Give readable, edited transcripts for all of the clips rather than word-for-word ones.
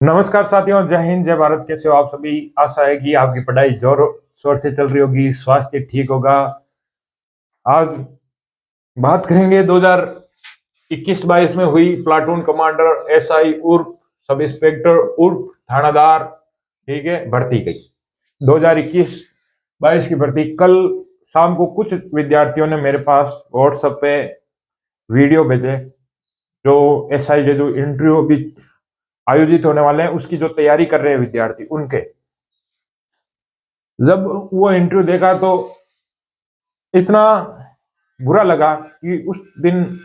नमस्कार साथियों, जय हिंद, जय भारत। कैसे हो आप सभी? आशा है कि आपकी पढ़ाई जोर शोर से चल रही होगी, स्वास्थ्य ठीक होगा। आज बात करेंगे 2021-22 में हुई प्लाटून कमांडर एसआई उर्फ सब इंस्पेक्टर उर्फ थानादार, ठीक है, भर्ती गई 2021-22 की भर्ती। कल शाम को कुछ विद्यार्थियों ने मेरे पास व्हाट्सएप पे वीडियो भेजे, जो एसआई के जो इंटरव्यू अभी आयोजित होने वाले हैं उसकी जो तैयारी कर रहे हैं विद्यार्थी, उनके जब वो इंटरव्यू देखा तो इतना बुरा लगा कि उस दिन,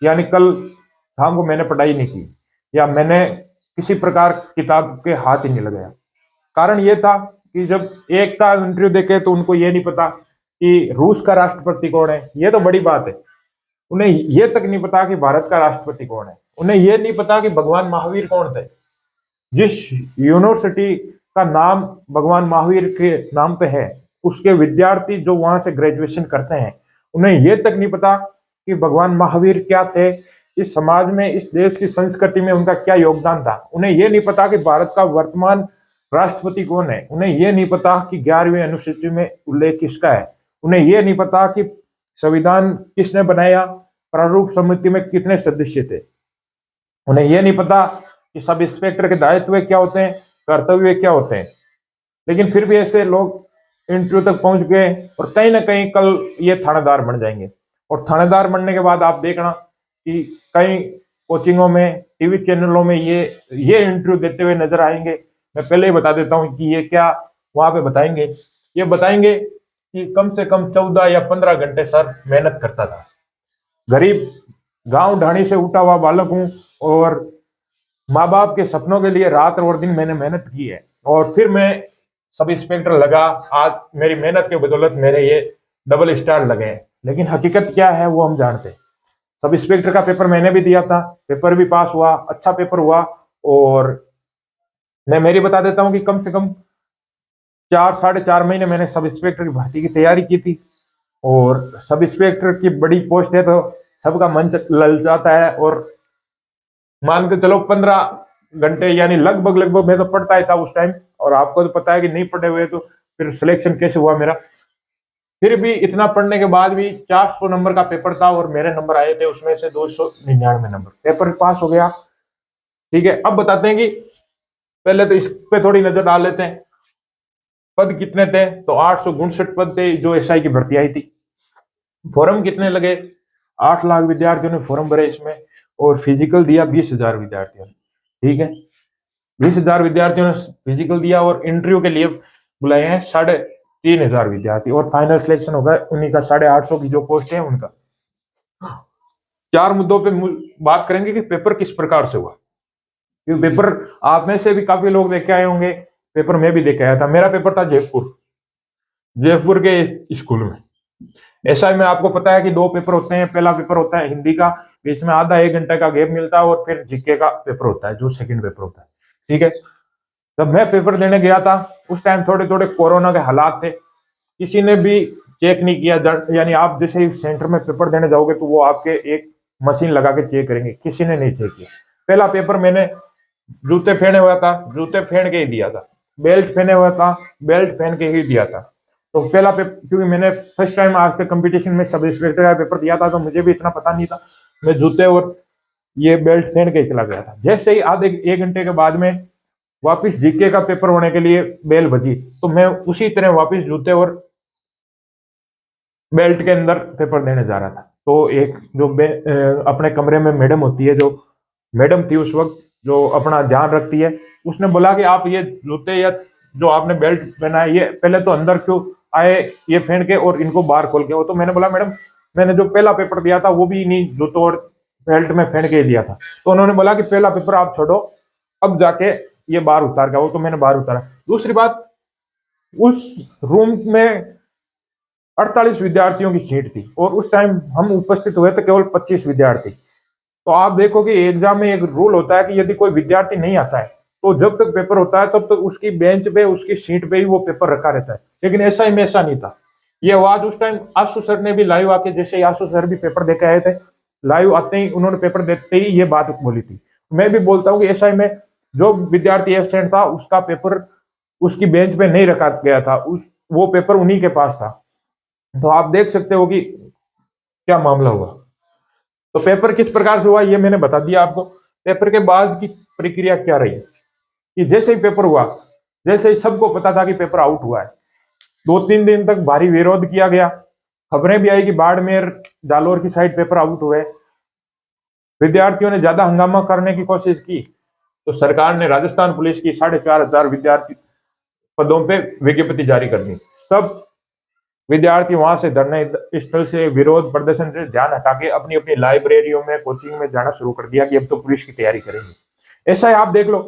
यानी कल शाम को मैंने पढ़ाई नहीं की या मैंने किसी प्रकार किताब के हाथ ही नहीं लगाया। कारण ये था कि जब एक का इंटरव्यू देखे तो उनको ये नहीं पता कि रूस का राष्ट्रपति कौन है, ये तो बड़ी बात है। उन्हें ये तक नहीं पता कि भारत का राष्ट्रपति कौन है। उन्हें ये नहीं पता कि भगवान महावीर कौन थे। जिस यूनिवर्सिटी का नाम भगवान महावीर के नाम पे है, उसके विद्यार्थी जो वहां से ग्रेजुएशन करते हैं, उन्हें यह तक नहीं पता कि भगवान महावीर क्या थे, इस समाज में, इस देश की संस्कृति में उनका क्या योगदान था। उन्हें यह नहीं पता कि भारत का वर्तमान राष्ट्रपति कौन है। उन्हें यह नहीं पता कि 11वीं अनुसूची में उल्लेख किसका है। उन्हें यह नहीं पता कि संविधान किसने बनाया, प्रारूप समिति में कितने सदस्य थे। उन्हें यह नहीं पता कि सब इंस्पेक्टर के दायित्व क्या होते हैं, कर्तव्य क्या होते हैं। लेकिन फिर भी ऐसे लोग इंटरव्यू तक पहुंच गए और कहीं ना कहीं कल ये थानेदार बन जाएंगे। और थानेदार बनने के बाद आप देखना कि कई कोचिंगों में, टीवी चैनलों में ये इंटरव्यू देते हुए नजर आएंगे। मैं पहले ही बता देता हूं कि ये क्या वहां पे बताएंगे। ये बताएंगे कि कम से कम 14 या 15 घंटे सर मेहनत करता था। गरीब गांव ढाणी से उठा हुआ बालक हूं और माँ बाप के सपनों के लिए रात और दिन मैंने मेहनत की है और फिर मैं सब इंस्पेक्टर लगा। आज मेरी मेहनत के बदौलत मेरे ये डबल स्टार लगे हैं। लेकिन हकीकत क्या है वो हम जानते हैं। सब इंस्पेक्टर का पेपर मैंने भी दिया था, पेपर भी पास हुआ, अच्छा पेपर हुआ। और मैं मेरी बता देता हूँ कि कम से कम 4-4.5 महीने मैंने सब इंस्पेक्टर की भर्ती की तैयारी की थी। और सब इंस्पेक्टर की बड़ी पोस्ट है तो सबका मन ललचाता है। और मान के चलो 15 घंटे, यानी लगभग लगभग मैं तो पढ़ता ही था उस टाइम। और आपको तो पता है कि नहीं पढ़े हुए तो फिर सिलेक्शन कैसे हुआ मेरा। फिर भी इतना पढ़ने के बाद भी 400 नंबर का पेपर था और मेरे नंबर आए थे उसमें से 299 नंबर, पेपर पास हो गया। ठीक है, अब बताते हैं कि पहले तो इस पे थोड़ी नजर डाल लेते हैं। पद कितने थे? तो 859 पद थे जो एसआई की भर्ती आई थी। फॉर्म कितने लगे? 8 लाख विद्यार्थियों ने फॉर्म भरे इसमें। और फिजिकल दिया 20,000 विद्यार्थियों ने। ठीक है, 20,000 विद्यार्थियों ने फिजिकल दिया और इंटरव्यू के लिए बुलाए हैं 3,500 विद्यार्थी। और फाइनल सिलेक्शन होगा उन्हीं का, 850 की जो पोस्ट है उनका। 4 मुद्दों पे बात करेंगे कि पेपर किस प्रकार से हुआ। क्योंकि पेपर आप में से भी काफी लोग देख के आए होंगे, पेपर मैं भी देख के आया था। मेरा पेपर था जयपुर, जयपुर के स्कूल में। ऐसा ही में आपको पता है कि 2 पेपर होते हैं। पहला पेपर होता है हिंदी का, बीच में आधा 1 घंटे का गैप मिलता है। और फिर जीके का पेपर होता है जो सेकंड पेपर होता है। ठीक है, जब मैं पेपर देने गया था उस टाइम थोड़े थोड़े कोरोना के हालात थे। किसी ने भी चेक नहीं किया। यानी आप जैसे ही सेंटर में पेपर देने जाओगे तो वो आपके एक मशीन लगा के चेक करेंगे। किसी ने नहीं चेक किया। पहला पेपर मैंने जूते पहने हुआ था, जूते पहन के ही दिया था। बेल्ट पहने हुआ था, बेल्ट पहन के ही दिया था। तो पहला पेपर, क्योंकि मैंने फर्स्ट टाइम आज के कंपटीशन में सब इंस्पेक्टर का पेपर दिया था तो मुझे भी इतना पता नहीं था। मैं जूते और ये बेल्ट पहन के ही चला गया था। जैसे ही आधे 1 घंटे के बाद में वापस जीके का पेपर होने के लिए बेल बजी तो मैं उसी तरह वापस जूते और बेल्ट के अंदर पेपर देने जा रहा था। तो एक जो अपने कमरे में मैडम होती है, जो मैडम थी उस वक्त, जो अपना ध्यान रखती है, उसने बोला कि आप ये जूते या जो आपने बेल्ट पहना है ये पहले तो अंदर क्यों आए, ये पहन के और इनको बाहर खोल के हो। तो मैंने बोला मैडम, मैंने जो पहला पेपर दिया था वो भी इन्हीं जूतों और बेल्ट में पहन के ही दिया था। तो उन्होंने बोला कि पहला पेपर आप छोड़ो, अब जाके ये बाहर उतार के आओ। तो मैंने बाहर उतारा। दूसरी बात, उस रूम में 48 विद्यार्थियों की सीट थी और उस टाइम हम उपस्थित हुए थे केवल 25 विद्यार्थी। तो आप देखो कि एग्जाम में एक रूल होता है कि यदि कोई विद्यार्थी नहीं आता है तो जब तक पेपर होता है तब तक उसकी बेंच पे, उसकी सीट पे ही वो पेपर रखा रहता है। लेकिन ऐसा ही में ऐसा नहीं था। ये आवाज उस टाइम आशु सर ने भी लाइव आके, जैसे आशु सर भी पेपर देके आए थे, लाइव आते ही उन्होंने पेपर देते ही ये बात बोली थी। मैं भी बोलता हूँ कि ऐसा ही में जो विद्यार्थी एब्सेंट था उसका पेपर उसकी बेंच पे नहीं रखा गया था, वो पेपर उन्हीं के पास था। तो आप देख सकते हो कि क्या मामला हुआ। तो पेपर किस प्रकार से हुआ ये मैंने बता दिया आपको। पेपर के बाद की प्रक्रिया क्या रही कि जैसे ही पेपर हुआ, जैसे ही सबको पता था कि पेपर आउट हुआ है, 2-3 दिन तक भारी विरोध किया गया। खबरें भी आई कि बाड़मेर जालोर की साइड पेपर आउट हुए। विद्यार्थियों ने ज्यादा हंगामा करने की कोशिश की तो सरकार ने राजस्थान पुलिस की 4,500 विद्यार्थी पदों पे विज्ञप्ति जारी कर दी। सब विद्यार्थी वहां से धरने स्थल से विरोध प्रदर्शन से ध्यान हटा के अपनी अपनी लाइब्रेरियों में कोचिंग में जाना शुरू कर दिया कि अब तो पुलिस की तैयारी करेंगे। ऐसा है, आप देख लो,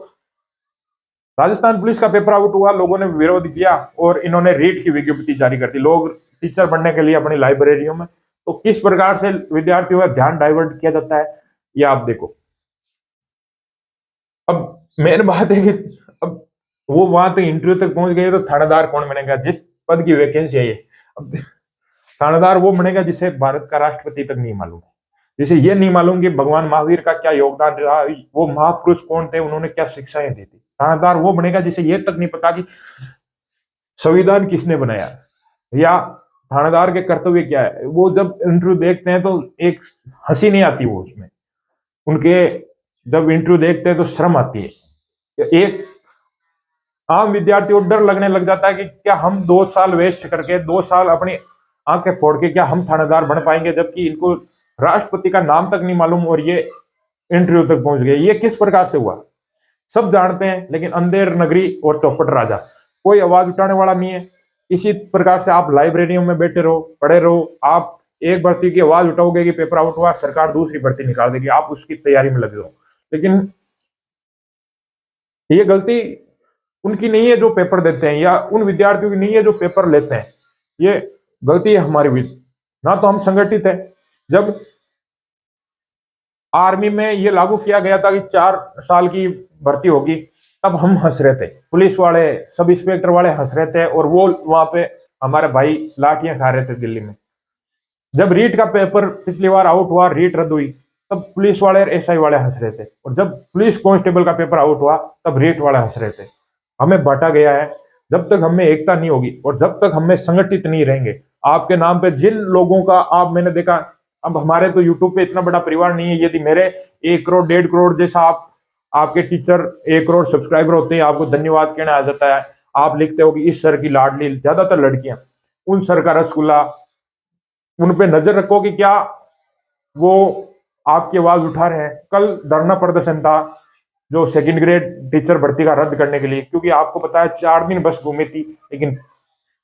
राजस्थान पुलिस का पेपर आउट हुआ, लोगों ने विरोध किया और इन्होंने रीट की विज्ञप्ति जारी कर दी लोग टीचर बनने के लिए अपनी लाइब्रेरियों में। तो किस प्रकार से विद्यार्थियों का ध्यान डाइवर्ट किया जाता है ये आप देखो। अब मेन बात है कि अब वो वहां तक इंटरव्यू तक पहुंच गए तो थानेदार कौन बनेगा, जिस पद की वैकेंसी है ये। अब थानेदार वो बनेगा जिसे भारत का राष्ट्रपति तक नहीं मालूम है, जिसे ये नहीं मालूम कि भगवान महावीर का क्या योगदान रहा, वो महापुरुष कौन थे, उन्होंने क्या शिक्षाएं दी थी। थानेदार वो बनेगा जिसे ये तक नहीं पता कि संविधान किसने बनाया या थानेदार के कर्तव्य क्या है। वो जब इंटरव्यू देखते हैं तो एक हंसी नहीं आती वो उसमें, उनके जब इंटरव्यू देखते हैं तो शर्म आती है। एक आम विद्यार्थी को डर लगने लग जाता है कि क्या हम 2 साल वेस्ट करके 2 साल अपनी आंखें फोड़ के क्या हम थानेदार बन पाएंगे, जबकि इनको राष्ट्रपति का नाम तक नहीं मालूम और ये इंटरव्यू तक पहुंच गए। ये किस प्रकार से हुआ सब जानते हैं, लेकिन अंधेर नगरी और चौपट राजा, कोई आवाज उठाने वाला नहीं है। इसी प्रकार से आप लाइब्रेरियों में बैठे रहो, पढ़े रहो, आप एक भर्ती की आवाज उठाओगे कि पेपर आउट हुआ, सरकार दूसरी भर्ती निकाल देगी, आप उसकी तैयारी में लगे रहो। लेकिन ये गलती उनकी नहीं है जो पेपर देते हैं, या उन विद्यार्थियों की नहीं है जो पेपर लेते हैं, ये गलती है हमारी भी। ना तो हम संगठित है। जब आर्मी में ये लागू किया गया था कि 4 साल की भर्ती होगी, तब हम हंस रहे थे, पुलिस वाले सब इंस्पेक्टर वाले हंस रहे थे और वो वहां पे हमारे भाई लाठियां खा रहे थे दिल्ली में। जब रीट का पेपर पिछली बार आउट हुआ, रीट रद्द हुई, तब पुलिस वाले और एसआई वाले हंस रहे थे, और जब पुलिस कांस्टेबल का पेपर आउट हुआ तब रीट वाले हंस रहे थे। हमें बांटा गया है। जब तक हमें एकता नहीं होगी और जब तक हमें संगठित नहीं रहेंगे, आपके नाम पे जिन लोगों का आप मैंने देखा, अब हमारे तो यूट्यूब पे इतना बड़ा परिवार नहीं है, यदि मेरे 1 करोड़ 1.5 करोड़ जैसा आपके टीचर 1 करोड़ सब्सक्राइबर होते हैं, आपको धन्यवाद कहना आ जाता है। आप लिखते हो कि इस सर की लाडली, ज्यादातर लड़कियां, उन सर का रसगुल्ला, उन पे नजर रखो कि क्या वो आपकी आवाज उठा रहे हैं। कल धरना प्रदर्शन था जो 2nd ग्रेड टीचर भर्ती का रद्द करने के लिए, क्योंकि आपको पता है 4 दिन बस घूमी थी लेकिन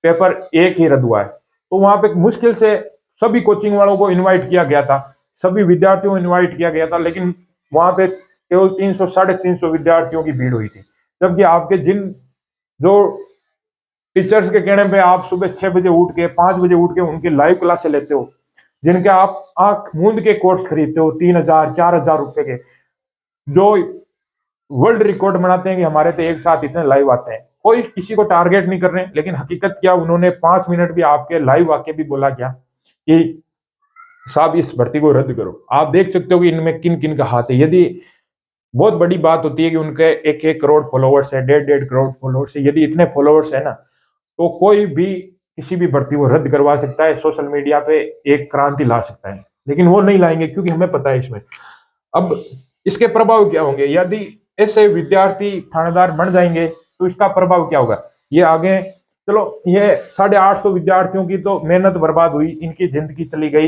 पेपर एक ही रद्द हुआ है। तो वहां पे मुश्किल से सभी कोचिंग वालों को इनवाइट किया गया था, सभी विद्यार्थियों को इनवाइट किया गया था, लेकिन वहां पे केवल 300 350 विद्यार्थियों की भीड़ हुई थी। जबकि आपके जिन जो टीचर्स के कहने पे आप सुबह 6 बजे उठ के 5 बजे उठ के उनके लाइव क्लासे लेते हो, जिनके आप आंख मूंद के कोर्स खरीदते हो 3,000 4,000 रुपए के, जो वर्ल्ड रिकॉर्ड बनाते हैं कि हमारे तो एक साथ इतने लाइव आते हैं। कोई किसी को टारगेट नहीं कर रहे, लेकिन हकीकत क्या, उन्होंने 5 मिनट भी आपके लाइव आके भी बोला क्या कि साहब इस भर्ती को रद्द करो। आप देख सकते हो कि इनमें किन किन का हाथ है। यदि बहुत बड़ी बात होती है कि उनके 1-1 करोड़ फॉलोवर्स है, 1.5 करोड़ फॉलोवर्स है, यदि इतने फॉलोवर्स है ना, तो कोई भी किसी भी भर्ती को रद्द करवा सकता है, सोशल मीडिया पे एक क्रांति ला सकता है। लेकिन वो नहीं लाएंगे क्योंकि हमें पता है इसमें अब इसके प्रभाव क्या होंगे। यदि ऐसे विद्यार्थी थानेदार बन जाएंगे तो इसका प्रभाव क्या होगा, ये आगे चलो, ये 850 विद्यार्थियों की तो मेहनत बर्बाद हुई, इनकी जिंदगी चली गई,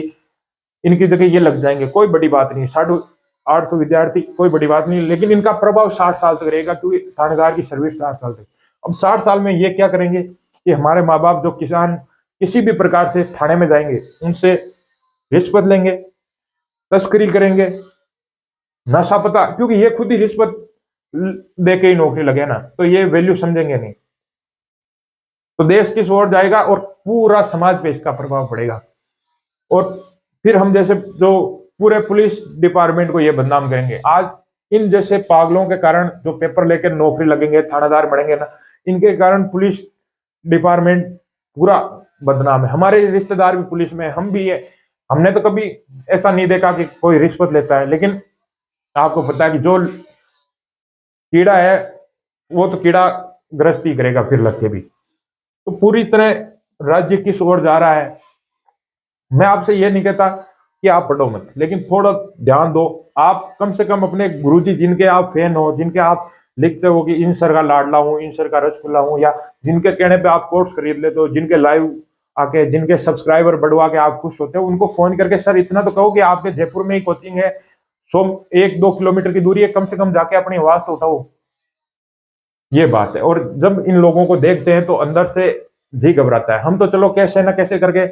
इनकी जगह ये लग जाएंगे, कोई बड़ी बात नहीं। 850 विद्यार्थी कोई बड़ी बात नहीं, लेकिन इनका प्रभाव 60 साल तक रहेगा, क्योंकि थानेदार की सर्विस 60 साल तक। अब 60 साल में ये क्या करेंगे कि हमारे माँ बाप जो किसान किसी भी प्रकार से थाने में जाएंगे, उनसे रिश्वत लेंगे, तस्करी करेंगे, नशा पता, क्योंकि ये खुद ही रिश्वत दे के ही नौकरी लगे ना, तो ये वैल्यू समझेंगे नहीं। तो देश किस ओर जाएगा और पूरा समाज पे इसका प्रभाव पड़ेगा। और फिर हम जैसे जो पूरे पुलिस डिपार्टमेंट को ये बदनाम करेंगे। आज इन जैसे पागलों के कारण जो पेपर लेकर नौकरी लगेंगे, थानेदार बढ़ेंगे ना, इनके कारण पुलिस डिपार्टमेंट पूरा बदनाम है। हमारे रिश्तेदार भी पुलिस में, हम भी है, हमने तो कभी ऐसा नहीं देखा कि कोई रिश्वत लेता है। लेकिन आपको पता है कि जो कीड़ा है वो तो कीड़ा ग्रस्त ही करेगा फिर लग के भी। तो पूरी तरह राज्य किस ओर जा रहा है, मैं आपसे ये नहीं कहता कि आप पढ़ो मत, लेकिन थोड़ा ध्यान दो। आप कम से कम अपने गुरुजी जिनके आप फैन हो, जिनके आप लिखते हो कि इन सर का लाडला हूँ, इन सर का रसगुल्ला हूँ, या जिनके कहने पे आप कोर्स खरीद लेते हो, जिनके लाइव आके जिनके सब्सक्राइबर बढ़वा के आप खुश होते हो, उनको फोन करके सर इतना तो कहो कि आपके जयपुर में ही कोचिंग है, 1-2 किलोमीटर की दूरी है, कम से कम जाके अपनी आवाज तो उठाओ। ये बात है। और जब इन लोगों को देखते हैं तो अंदर से जी घबराता है। हम तो चलो कैसे ना कैसे करके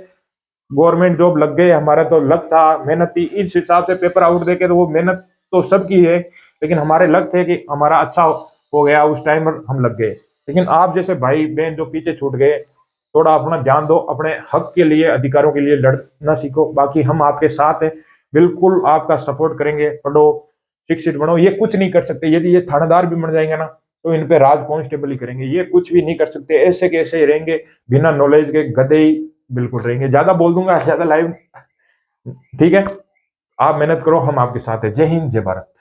गवर्नमेंट जॉब लग गए, हमारा तो लक था, मेहनत थी, इस हिसाब से पेपर आउट देके तो वो मेहनत तो सबकी है, लेकिन हमारे लक थे कि हमारा अच्छा हो गया उस टाइम पर हम लग गए। लेकिन आप जैसे भाई बहन जो पीछे छूट गए, थोड़ा अपना ध्यान दो, अपने हक के लिए अधिकारों के लिए लड़ना सीखो। बाकी हम आपके साथ हैं, बिल्कुल आपका सपोर्ट करेंगे। पढ़ो, शिक्षित बनो। ये कुछ नहीं कर सकते, यदि ये थानेदार भी बन जाएंगे ना तो इन पे राज कांस्टेबल ही करेंगे, ये कुछ भी नहीं कर सकते, ऐसे के ऐसे ही रहेंगे, बिना नॉलेज के गधे ही बिल्कुल रहेंगे। ज्यादा बोल दूंगा, ज्यादा लाइव। ठीक है, आप मेहनत करो, हम आपके साथ हैं। जय हिंद, जय भारत।